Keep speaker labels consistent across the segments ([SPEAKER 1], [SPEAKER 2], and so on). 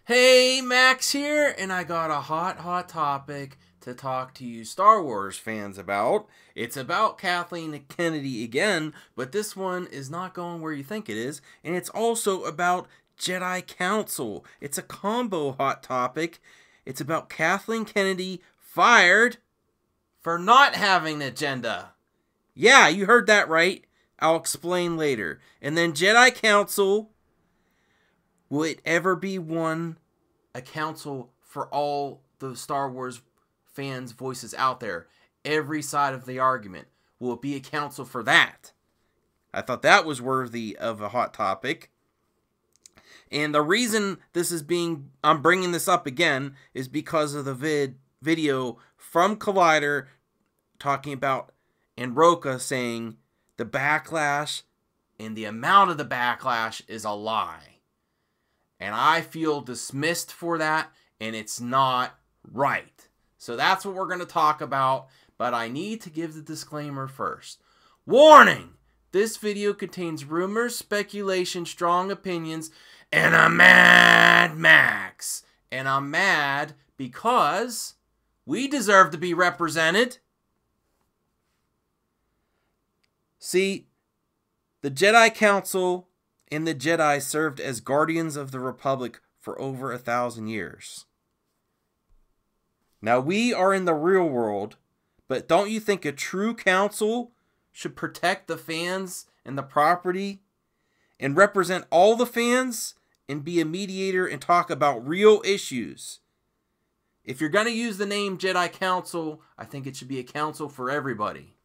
[SPEAKER 1] Hey, Max here, and I got a hot topic to talk to you Star Wars fans about. It's about Kathleen Kennedy again, but this one is not going where you think it is, and it's also about Jedi Council. It's a combo hot topic. It's about Kathleen Kennedy fired for not having an agenda. Yeah, you heard that right. I'll explain later. And then Jedi Council. Will it ever be a council for all the Star Wars fans' voices out there? Every side of the argument. Will it be a council for that? I thought that was worthy of a hot topic. And the reason I'm bringing this up again is because of the video from Collider talking about and Roka saying the backlash and the amount of the backlash is a lie. And I feel dismissed for that, and it's not right. So that's what we're going to talk about, but I need to give the disclaimer first. Warning! This video contains rumors, speculation, strong opinions, and a Mad Max. And I'm mad because we deserve to be represented. See, the Jedi Council and the Jedi served as guardians of the Republic for over 1,000 years. Now, we are in the real world, but don't you think a true council should protect the fans and the property and represent all the fans and be a mediator and talk about real issues? If you're going to use the name Jedi Council, I think it should be a council for everybody.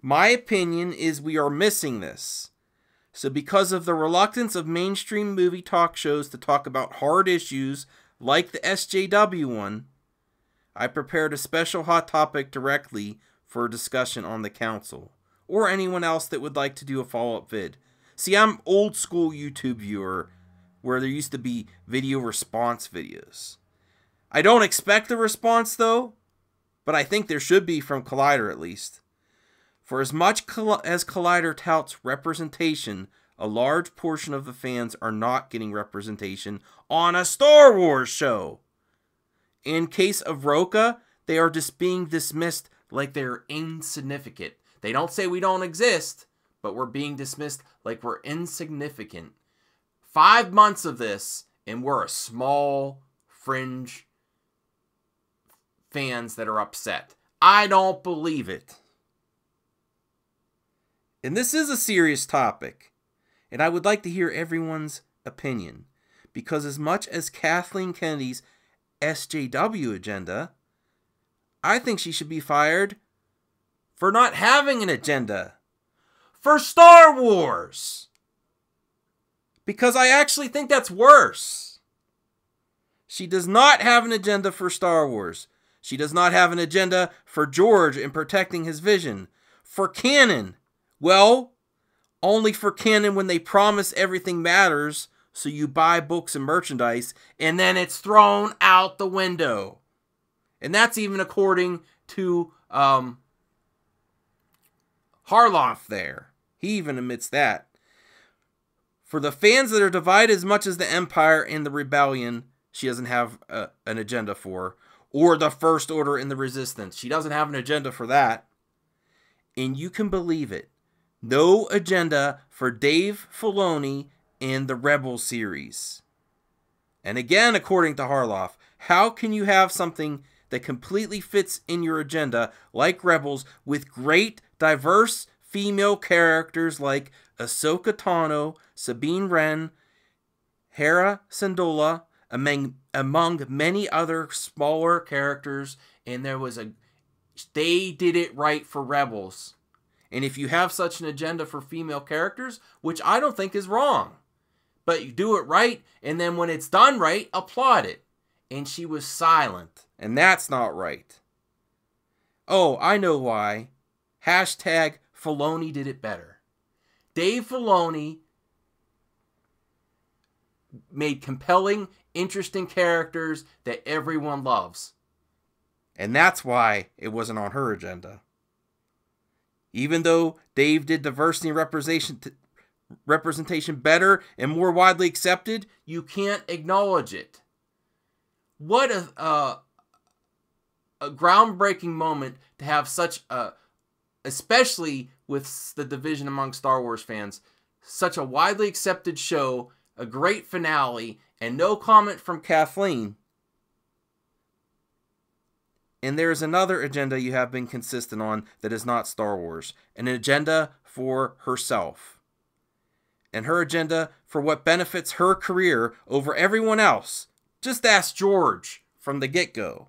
[SPEAKER 1] My opinion is we are missing this. So because of the reluctance of mainstream movie talk shows to talk about hard issues like the SJW one, I prepared a special hot topic directly for a discussion on the council, or anyone else that would like to do a follow-up vid. See, I'm old school YouTube viewer where there used to be video response videos. I don't expect a response though, but I think there should be from Collider at least. For as much as Collider touts representation, a large portion of the fans are not getting representation on a Star Wars show. In case of Roka, they are just being dismissed like they're insignificant. They don't say we don't exist, but we're being dismissed like we're insignificant. 5 months of this, and we're a small fringe fans that are upset. I don't believe it. And this is a serious topic, and I would like to hear everyone's opinion, because as much as Kathleen Kennedy's SJW agenda, I think she should be fired for not having an agenda for Star Wars. Because I actually think that's worse. She does not have an agenda for Star Wars. She does not have an agenda for George and protecting his vision. For canon. Well, only for canon when they promise everything matters, so you buy books and merchandise, and then it's thrown out the window. And that's even according to Harloff there. He even admits that. For the fans that are divided as much as the Empire and the Rebellion, she doesn't have an agenda for. Or the First Order and the Resistance. She doesn't have an agenda for that. And you can believe it. No agenda for Dave Filoni and the Rebels series. And again, according to Harloff, how can you have something that completely fits in your agenda, like Rebels, with great, diverse female characters like Ahsoka Tano, Sabine Wren, Hera Syndulla, among many other smaller characters, and they did it right for Rebels. And if you have such an agenda for female characters, which I don't think is wrong, but you do it right, and then when it's done right, applaud it. And she was silent. And that's not right. Oh, I know why. Hashtag Filoni did it better. Dave Filoni made compelling, interesting characters that everyone loves. And that's why it wasn't on her agenda. Even though Dave did diversity and representation better and more widely accepted, you can't acknowledge it. What a groundbreaking moment to have such a, especially with the division among Star Wars fans, such a widely accepted show, a great finale, and no comment from Kathleen. And there's another agenda you have been consistent on that is not Star Wars. An agenda for herself. And her agenda for what benefits her career over everyone else. Just ask George from the get-go.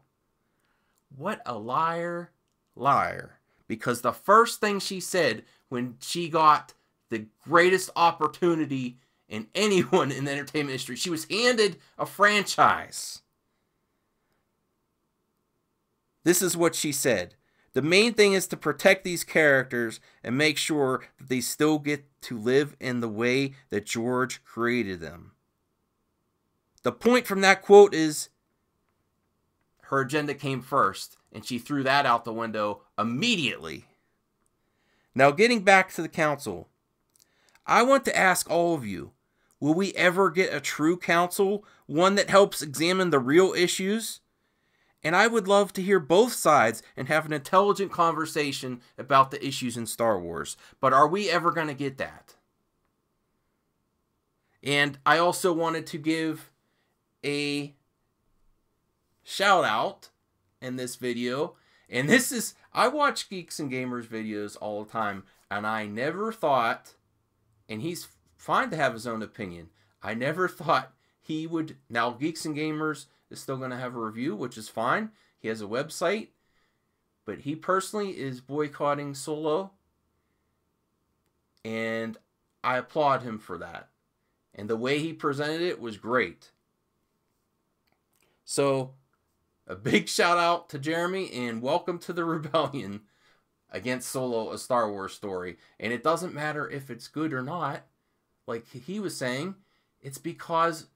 [SPEAKER 1] What a liar, liar. Because the first thing she said when she got the greatest opportunity in anyone in the entertainment industry, she was handed a franchise. This is what she said. The main thing is to protect these characters and make sure that they still get to live in the way that George created them. The point from that quote is her agenda came first, and she threw that out the window immediately. Now, getting back to the council, I want to ask all of you, will we ever get a true council, one that helps examine the real issues? And I would love to hear both sides and have an intelligent conversation about the issues in Star Wars. But are we ever going to get that? And I also wanted to give a shout out in this video. And this is, I watch Geeks and Gamers videos all the time. And I never thought, and he's fine to have his own opinion, I never thought he would, now Geeks and Gamers is still going to have a review, which is fine. He has a website. But he personally is boycotting Solo. And I applaud him for that. And the way he presented it was great. So, a big shout out to Jeremy and welcome to the rebellion against Solo, a Star Wars story. And it doesn't matter if it's good or not. Like he was saying, it's because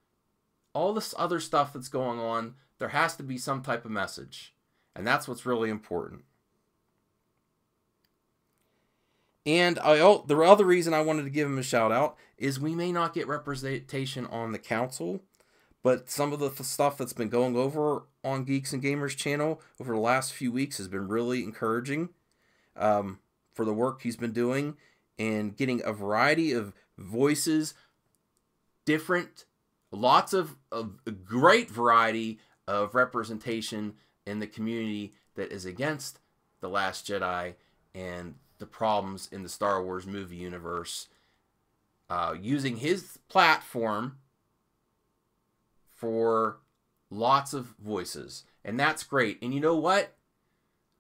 [SPEAKER 1] all this other stuff that's going on, there has to be some type of message. And that's what's really important. And the other reason I wanted to give him a shout out is we may not get representation on the council, but some of the stuff that's been going over on Geeks and Gamers channel over the last few weeks has been really encouraging for the work he's been doing and getting a variety of voices, lots of a great variety of representation in the community that is against The Last Jedi and the problems in the Star Wars movie universe, using his platform for lots of voices. And that's great. And you know what?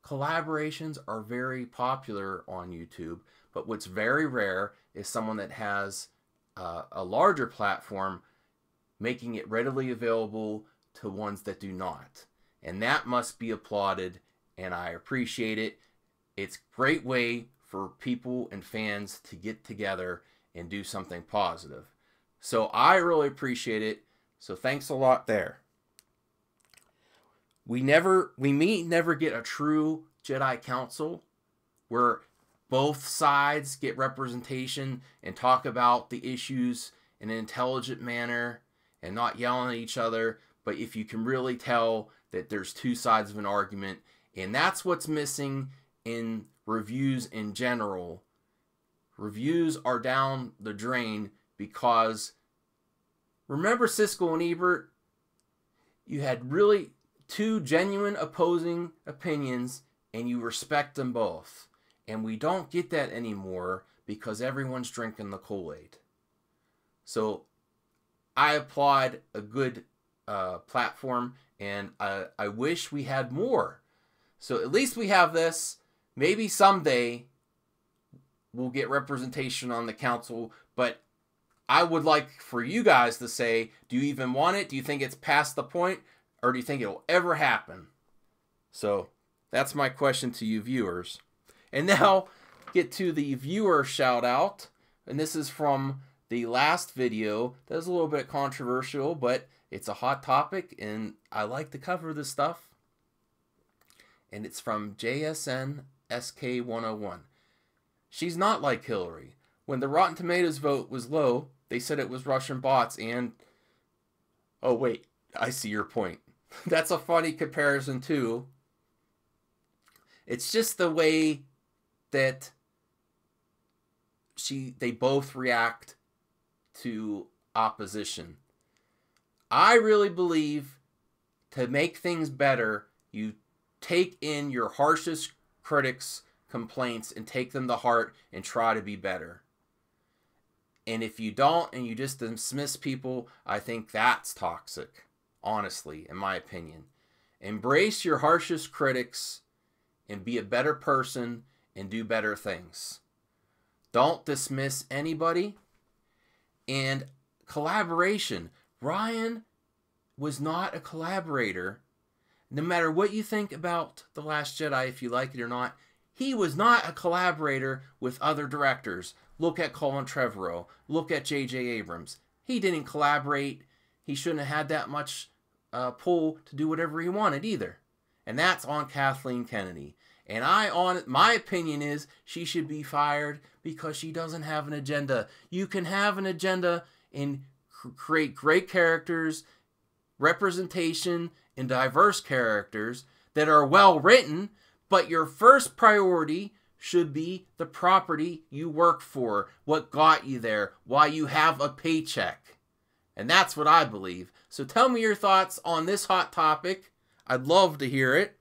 [SPEAKER 1] Collaborations are very popular on YouTube, but what's very rare is someone that has a larger platform making it readily available to ones that do not. And that must be applauded, and I appreciate it. It's a great way for people and fans to get together and do something positive. So I really appreciate it. So thanks a lot there. We may never get a true Jedi Council where both sides get representation and talk about the issues in an intelligent manner and not yelling at each other. But if you can really tell that there's two sides of an argument, and that's what's missing in reviews in general. Reviews are down the drain because, remember Siskel and Ebert? You had really two genuine opposing opinions and you respect them both. And we don't get that anymore because everyone's drinking the Kool-Aid. So I applaud a good platform, and I wish we had more. So at least we have this. Maybe someday we'll get representation on the council, but I would like for you guys to say, do you even want it? Do you think it's past the point? Or do you think it'll ever happen? So that's my question to you viewers. And now get to the viewer shout out. And this is from the last video. That's a little bit controversial, but it's a hot topic and I like to cover this stuff. And it's from JSN SK101. She's not like Hillary. When the Rotten Tomatoes vote was low, they said it was Russian bots and... Oh, wait. I see your point. That's a funny comparison, too. It's just the way that they both react to opposition. I really believe to make things better, you take in your harshest critics' complaints and take them to heart and try to be better. And if you don't and you just dismiss people, I think that's toxic, honestly, in my opinion. Embrace your harshest critics and be a better person and do better things. Don't dismiss anybody. And collaboration. Ryan was not a collaborator. No matter what you think about The Last Jedi, if you like it or not, he was not a collaborator with other directors. Look at Colin Trevorrow. Look at J.J. Abrams. He didn't collaborate. He shouldn't have had that much pull to do whatever he wanted either. And that's on Kathleen Kennedy. And my opinion is she should be fired because she doesn't have an agenda. You can have an agenda and create great characters, representation, and diverse characters that are well written, but your first priority should be the property you work for, what got you there, why you have a paycheck. And that's what I believe. So tell me your thoughts on this hot topic. I'd love to hear it.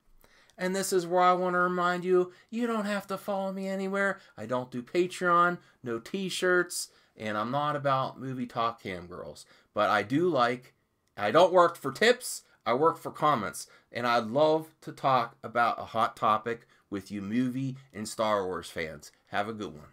[SPEAKER 1] And this is where I want to remind you, you don't have to follow me anywhere. I don't do Patreon, no t-shirts, and I'm not about movie talk cam girls. But I don't work for tips, I work for comments. And I'd love to talk about a hot topic with you movie and Star Wars fans. Have a good one.